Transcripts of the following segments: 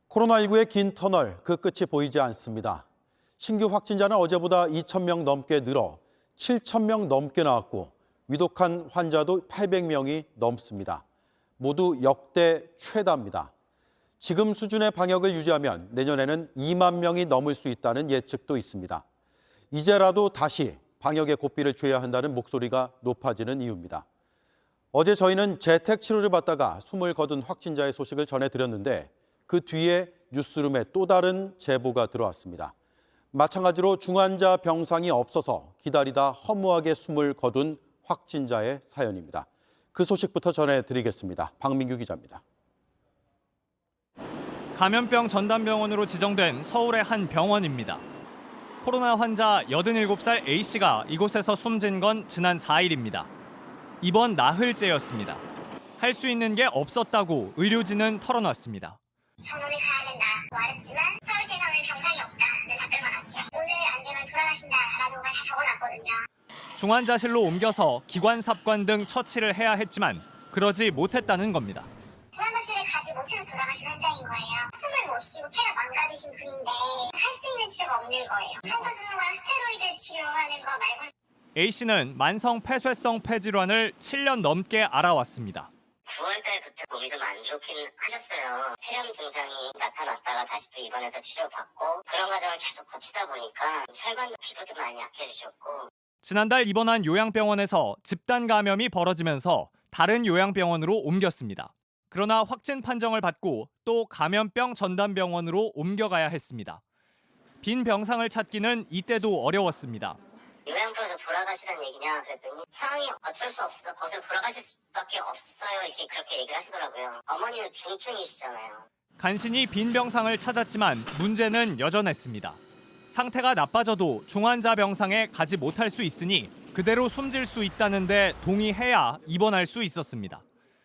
코로나19의 긴 터널, 그 끝이 보이지 않습니다. 신규 확진자는 어제보다 2,000명 넘게 늘어 7,000명 넘게 나왔고 위독한 환자도 800명이 넘습니다. 모두 역대 최다입니다. 지금 수준의 방역을 유지하면 내년에는 2만 명이 넘을 수 있다는 예측도 있습니다. 이제라도 다시 방역의 고삐를 줘야 한다는 목소리가 높아지는 이유입니다. 어제 저희는 재택 치료를 받다가 숨을 거둔 확진자의 소식을 전해드렸는데 그 뒤에 뉴스룸에 또 다른 제보가 들어왔습니다. 마찬가지로 중환자 병상이 없어서 기다리다 허무하게 숨을 거둔 확진자의 사연입니다. 그 소식부터 전해드리겠습니다. 박민규 기자입니다. 감염병 전담병원으로 지정된 서울의 한 병원입니다. 코로나 환자 87살 A씨가 이곳에서 숨진 건 지난 4일입니다. 이번 나흘째였습니다. 할 수 있는 게 없었다고 의료진은 털어놨습니다. 전원에 가야 된다 말했지만 서울시에서는 병상이 없다는 답변만 왔죠. 오늘 안 되면 돌아가신다라는 걸 다 적어놨거든요. 중환자실로 옮겨서 기관 삽관 등 처치를 해야 했지만 그러지 못했다는 겁니다. 중환자실에 가지 못해서 돌아가신 환자인 거예요. 숨을 못 쉬고 폐가 망가지신 분인데 할 수 있는 치료가 없는 거예요. 한서 주는 거랑 스테로이드 치료하는 거 말고. A씨는 만성 폐쇄성 폐질환을 7년 넘게 알아왔습니다. 9월달부터 몸이 좀 안 좋긴 하셨어요. 폐렴 증상이 나타났다가 다시 또 입원해서 치료받고 그런 과정을 계속 거치다 보니까 혈관도 피부도 많이 약해지셨고. 지난달 입원한 요양병원에서 집단 감염이 벌어지면서 다른 요양병원으로 옮겼습니다. 그러나 확진 판정을 받고 또 감염병 전담병원으로 옮겨가야 했습니다. 빈 병상을 찾기는 이때도 어려웠습니다. 요양병에서 돌아가시라는 얘기냐 그랬더니 상황이 어쩔 수 없어 거기서 돌아가실 수밖에 없어요 이렇게 그렇게 얘기를 하시더라고요. 어머니는 중증이시잖아요. 간신히 빈 병상을 찾았지만 문제는 여전했습니다. 상태가 나빠져도 중환자 병상에 가지 못할 수 있으니 그대로 숨질 수 있다는데 동의해야 입원할 수 있었습니다.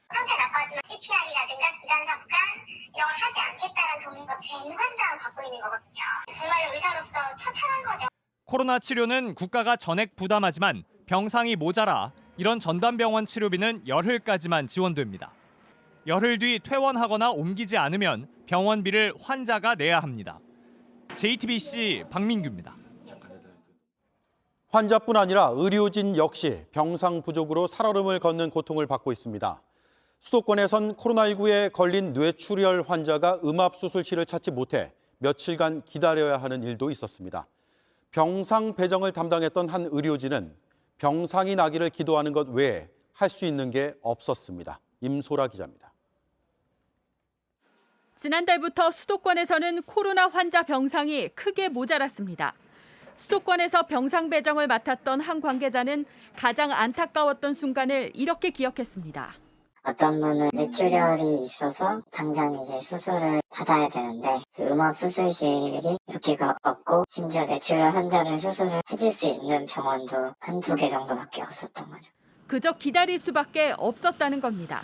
상태 나빠지면 CPR이라든가 기관삽관 이걸 하지 않겠다는 동의가 된 환자가 받고 있는 거거든요. 정말 의사로서 처참한 거죠. 코로나 치료는 국가가 전액 부담하지만 병상이 모자라 이런 전담병원 치료비는 열흘까지만 지원됩니다. 열흘 뒤 퇴원하거나 옮기지 않으면 병원비를 환자가 내야 합니다. JTBC 박민규입니다. 환자뿐 아니라 의료진 역시 병상 부족으로 살얼음을 걷는 고통을 받고 있습니다. 수도권에선 코로나19에 걸린 뇌출혈 환자가 음압수술실을 찾지 못해 며칠간 기다려야 하는 일도 있었습니다. 병상 배정을 담당했던 한 의료진은 병상이 나기를 기도하는 것 외에 할 수 있는 게 없었습니다. 임소라 기자입니다. 지난달부터 수도권에서는 코로나 환자 병상이 크게 모자랐습니다. 수도권에서 병상 배정을 맡았던 한 관계자는 가장 안타까웠던 순간을 이렇게 기억했습니다. 어떤 분은 뇌출혈이 있어서 당장 이제 수술을 받아야 되는데 그 음압 수술실이 몇 개가 없고 심지어 뇌출혈 환자를 수술을 해줄 수 있는 병원도 한두 개 정도밖에 없었던 거죠. 그저 기다릴 수밖에 없었다는 겁니다.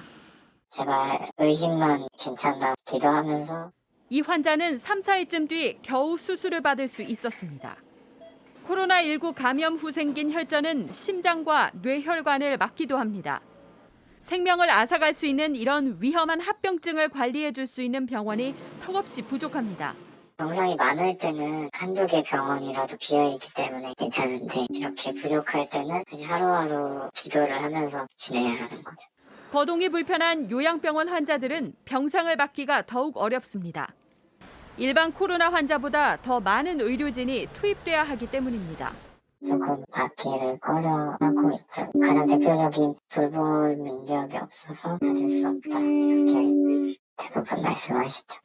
제발 의식만 괜찮다 기도하면서. 이 환자는 3, 4일쯤 뒤 겨우 수술을 받을 수 있었습니다. 코로나19 감염 후 생긴 혈전은 심장과 뇌혈관을 막기도 합니다. 생명을 앗아갈 수 있는 이런 위험한 합병증을 관리해 줄 수 있는 병원이 턱없이 부족합니다. 병상이 많을 때는 한두 개 병원이라도 비어있기 때문에 괜찮은데 이렇게 부족할 때는 하루하루 기도를 하면서 지내야 하는 거죠. 거동이 불편한 요양병원 환자들은 병상을 받기가 더욱 어렵습니다. 일반 코로나 환자보다 더 많은 의료진이 투입돼야 하기 때문입니다. 조금 받기를 꺼려하고 있죠. 가장 대표적인 돌볼 민력이 없어서 받을 수 없다 이렇게 대부분 말씀하시죠.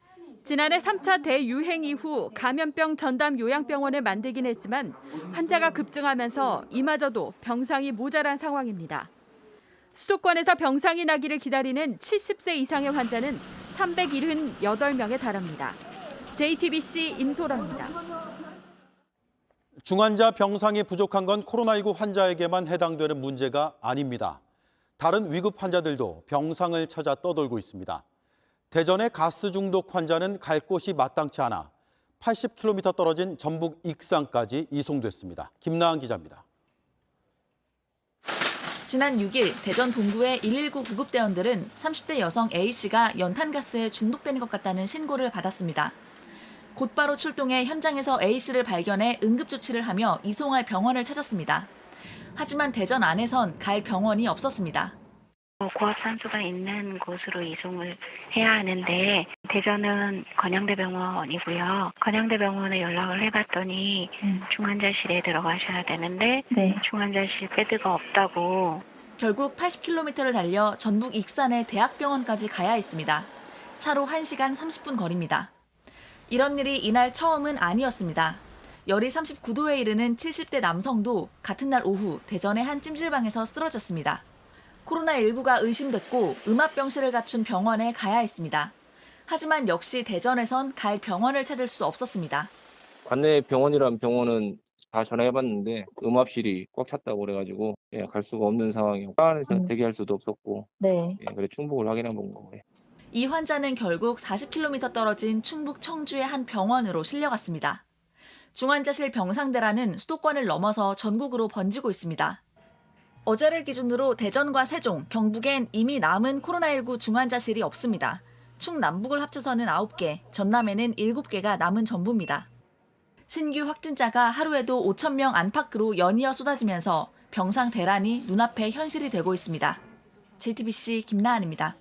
지난해 3차 대유행 이후 감염병 전담 요양병원을 만들긴 했지만 환자가 급증하면서 이마저도 병상이 모자란 상황입니다. 수도권에서 병상이 나기를 기다리는 70세 이상의 환자는 378명에 달합니다. JTBC 임소라입니다. 중환자 병상이 부족한 건 코로나19 환자에게만 해당되는 문제가 아닙니다. 다른 위급 환자들도 병상을 찾아 떠돌고 있습니다. 대전의 가스 중독 환자는 갈 곳이 마땅치 않아 80km 떨어진 전북 익산까지 이송됐습니다. 김나은 기자입니다. 지난 6일 대전 동구의 119 구급대원들은 30대 여성 A씨가 연탄가스에 중독된 것 같다는 신고를 받았습니다. 곧바로 출동해 현장에서 A씨를 발견해 응급조치를 하며 이송할 병원을 찾았습니다. 하지만 대전 안에선 갈 병원이 없었습니다. 고압산소가 있는 곳으로 이송을 해야 하는데 대전은 건양대병원이고요. 건양대병원에 연락을 해봤더니 중환자실에 들어가셔야 되는데 중환자실 베드가 없다고. 결국 80km를 달려 전북 익산의 대학병원까지 가야 했습니다. 차로 1시간 30분 거리입니다. 이런 일이 이날 처음은 아니었습니다. 열이 39도에 이르는 70대 남성도 같은 날 오후 대전의 한 찜질방에서 쓰러졌습니다. 코로나19가 의심됐고 음압병실을 갖춘 병원에 가야 했습니다. 하지만 역시 대전에선 갈 병원을 찾을 수 없었습니다. 관내 병원이란 병원은 다 전화해봤는데 음압실이 꽉 찼다고 그래가지고 갈 수가 없는 상황이고 차 안에서 대기할 수도 없었고 그래 충북을 확인해 본 거예요. 이 환자는 결국 40km 떨어진 충북 청주의 한 병원으로 실려갔습니다. 중환자실 병상대란은 수도권을 넘어서 전국으로 번지고 있습니다. 어제를 기준으로 대전과 세종, 경북엔 이미 남은 코로나19 중환자실이 없습니다. 충남북을 합쳐서는 9개, 전남에는 7개가 남은 전부입니다. 신규 확진자가 하루에도 5,000명 안팎으로 연이어 쏟아지면서 병상 대란이 눈앞에 현실이 되고 있습니다. JTBC 김나은입니다.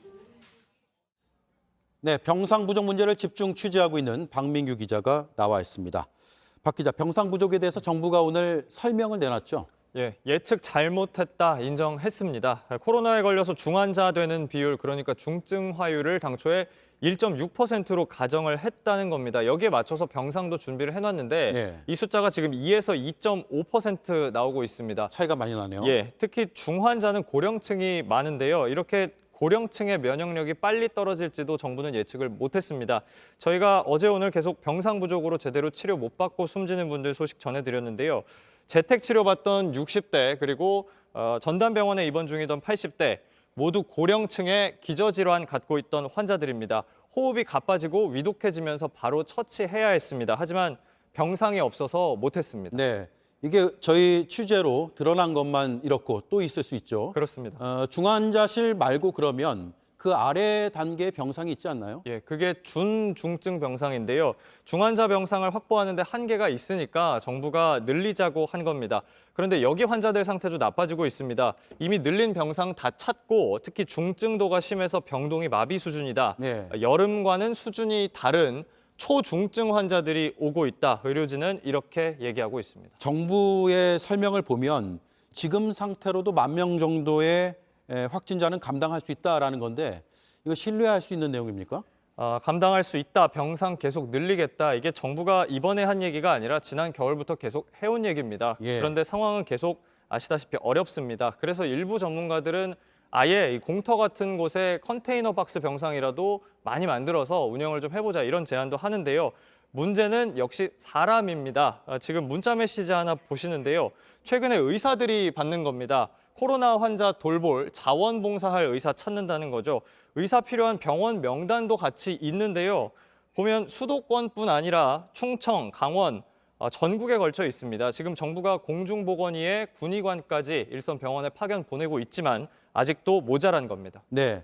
네, 병상 부족 문제를 집중 취재하고 있는 박민규 기자가 나와 있습니다. 박 기자, 병상 부족에 대해서 정부가 오늘 설명을 내놨죠? 예, 예측 잘못했다 인정했습니다. 코로나에 걸려서 중환자 되는 비율, 그러니까 중증화율을 당초에 1.6%로 가정을 했다는 겁니다. 여기에 맞춰서 병상도 준비를 해놨는데 이 숫자가 지금 2에서 2.5% 나오고 있습니다. 차이가 많이 나네요. 예, 특히 중환자는 고령층이 많은데요. 이렇게 고령층의 면역력이 빨리 떨어질지도 정부는 예측을 못했습니다. 저희가 어제 오늘 계속 병상 부족으로 제대로 치료 못 받고 숨지는 분들 소식 전해드렸는데요. 재택 치료받던 60대 그리고 전담병원에 입원 중이던 80대 모두 고령층의 기저질환 갖고 있던 환자들입니다. 호흡이 가빠지고 위독해지면서 바로 처치해야 했습니다. 하지만 병상이 없어서 못했습니다. 네, 이게 저희 취재로 드러난 것만 이렇고 또 있을 수 있죠. 그렇습니다. 중환자실 말고 그러면 그 아래 단계의 병상이 있지 않나요? 예, 그게 준중증 병상인데요. 중환자 병상을 확보하는데 한계가 있으니까 정부가 늘리자고 한 겁니다. 그런데 여기 환자들 상태도 나빠지고 있습니다. 이미 늘린 병상 다 찼고 특히 중증도가 심해서 병동이 마비 수준이다. 여름과는 수준이 다른 초중증 환자들이 오고 있다. 의료진은 이렇게 얘기하고 있습니다. 정부의 설명을 보면 지금 상태로도 10,000명 정도의 확진자는 감당할 수 있다라는 건데 이거 신뢰할 수 있는 내용입니까? 감당할 수 있다, 병상 계속 늘리겠다. 이게 정부가 이번에 한 얘기가 아니라 지난 겨울부터 계속 해온 얘기입니다. 그런데 상황은 계속 아시다시피 어렵습니다. 그래서 일부 전문가들은 아예 이 공터 같은 곳에 컨테이너 박스 병상이라도 많이 만들어서 운영을 좀 해보자 이런 제안도 하는데요. 문제는 역시 사람입니다. 지금 문자 메시지 하나 보시는데요. 최근에 의사들이 받는 겁니다. 코로나 환자 돌볼, 자원봉사할 의사 찾는다는 거죠. 의사 필요한 병원 명단도 같이 있는데요. 보면 수도권뿐 아니라 충청, 강원, 전국에 걸쳐 있습니다. 지금 정부가 공중보건의회 군의관까지 일선 병원에 파견 보내고 있지만 아직도 모자란 겁니다. 네,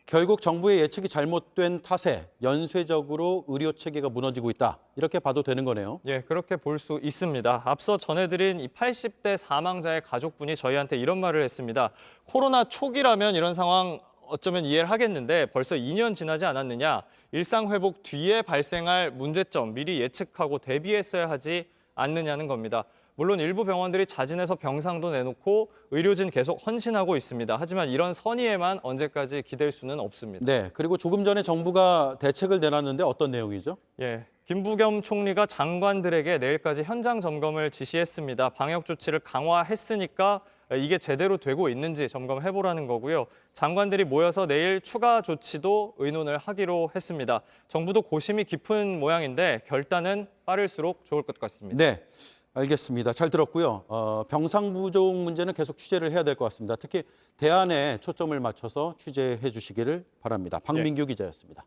결국 정부의 예측이 잘못된 탓에 연쇄적으로 의료 체계가 무너지고 있다. 이렇게 봐도 되는 거네요. 예, 그렇게 볼 수 있습니다. 앞서 전해드린 이 80대 사망자의 가족분이 저희한테 이런 말을 했습니다. 코로나 초기라면 이런 상황 어쩌면 이해를 하겠는데 벌써 2년 지나지 않았느냐. 일상 회복 뒤에 발생할 문제점 미리 예측하고 대비했어야 하지 않느냐는 겁니다. 물론 일부 병원들이 자진해서 병상도 내놓고 의료진 계속 헌신하고 있습니다. 하지만 이런 선의에만 언제까지 기댈 수는 없습니다. 네, 그리고 조금 전에 정부가 대책을 내놨는데 어떤 내용이죠? 예, 김부겸 총리가 장관들에게 내일까지 현장 점검을 지시했습니다. 방역 조치를 강화했으니까 이게 제대로 되고 있는지 점검해보라는 거고요. 장관들이 모여서 내일 추가 조치도 의논을 하기로 했습니다. 정부도 고심이 깊은 모양인데 결단은 빠를수록 좋을 것 같습니다. 네, 알겠습니다. 잘 들었고요. 병상 부족 문제는 계속 취재를 해야 될 것 같습니다. 특히 대안에 초점을 맞춰서 취재해 주시기를 바랍니다. 박민규 기자였습니다.